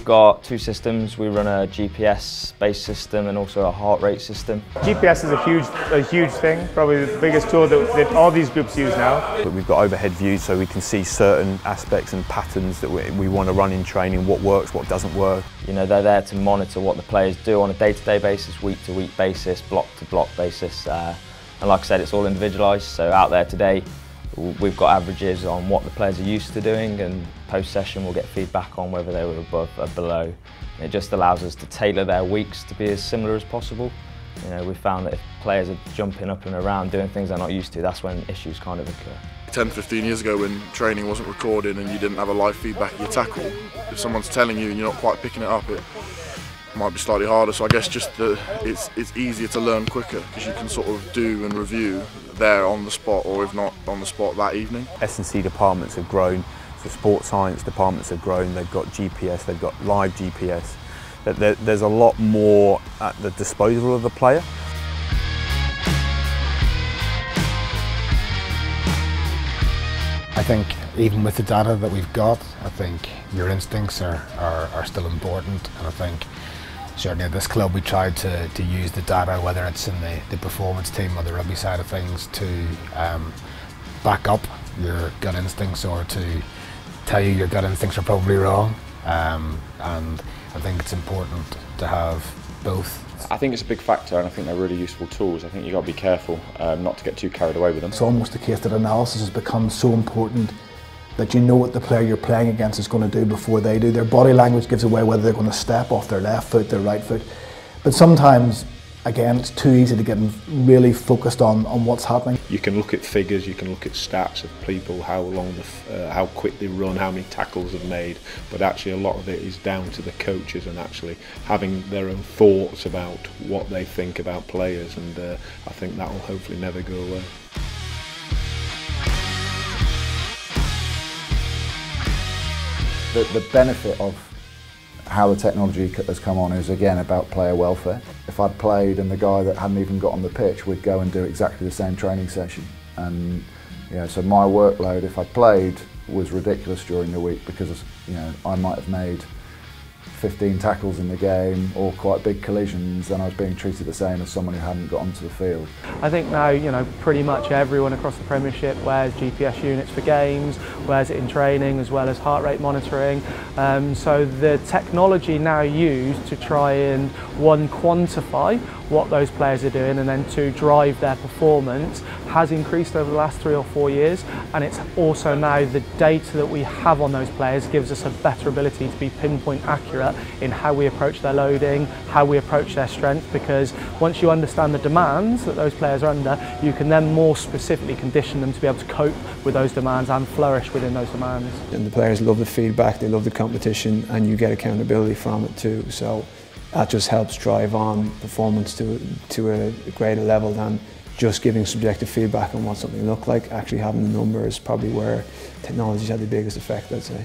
got two systems. We run a GPS-based system and also a heart rate system. GPS is a huge thing, probably the biggest tool that all these groups use now. We've got overhead views so we can see certain aspects and patterns that we want to run in training, what works, what doesn't work. You know, they're there to monitor what the players do on a day-to-day basis, week-to-week basis, block-to-block basis. And like I said, it's all individualised, so out there today, we've got averages on what the players are used to doing, and post-session we'll get feedback on whether they were above or below. And it just allows us to tailor their weeks to be as similar as possible. You know, we found that if players are jumping up and around doing things they're not used to, that's when issues kind of occur. 10, 15 years ago when training wasn't recorded and you didn't have a live feedback of your tackle, if someone's telling you and you're not quite picking it up, it might be slightly harder. So I guess just it's easier to learn quicker because you can sort of do and review there on the spot, or if not on the spot that evening. S&C departments have grown, so sports science departments have grown. They've got GPS, they've got live GPS. There's a lot more at the disposal of the player. I think even with the data that we've got, I think your instincts are still important, and I think certainly at this club we tried to use the data, whether it's in the performance team or the rugby side of things, to back up your gut instincts or to tell you your gut instincts are probably wrong. And I think it's important to have both. I think it's a big factor, and I think they're really useful tools. I think you've got to be careful not to get too carried away with them. It's almost the case that analysis has become so important that you know what the player you're playing against is going to do before they do. Their body language gives away whether they're going to step off their left foot, their right foot. But sometimes, again, it's too easy to get really focused on what's happening. You can look at figures, you can look at stats of people, how quick they run, how many tackles they've made, but actually a lot of it is down to the coaches and actually having their own thoughts about what they think about players, and I think that will hopefully never go away. The benefit of how the technology has come on is again about player welfare. If I'd played and the guy that hadn't even got on the pitch would go and do exactly the same training session, and so my workload if I played was ridiculous during the week because I might have made 15 tackles in the game or quite big collisions, and I was being treated the same as someone who hadn't got onto the field. I think now, pretty much everyone across the Premiership wears GPS units for games, wears it in training as well as heart rate monitoring. So the technology now used to try and quantify what those players are doing and then to drive their performance has increased over the last 3 or 4 years, and it's also now the data that we have on those players gives us a better ability to be pinpoint accurate in how we approach their loading, how we approach their strength, because once you understand the demands that those players are under, you can then more specifically condition them to be able to cope with those demands and flourish within those demands. And the players love the feedback, they love the competition, and you get accountability from it too. So that just helps drive on performance to a greater level than just giving subjective feedback on what something looked like. Actually having the number is probably where technology's had the biggest effect, I'd say.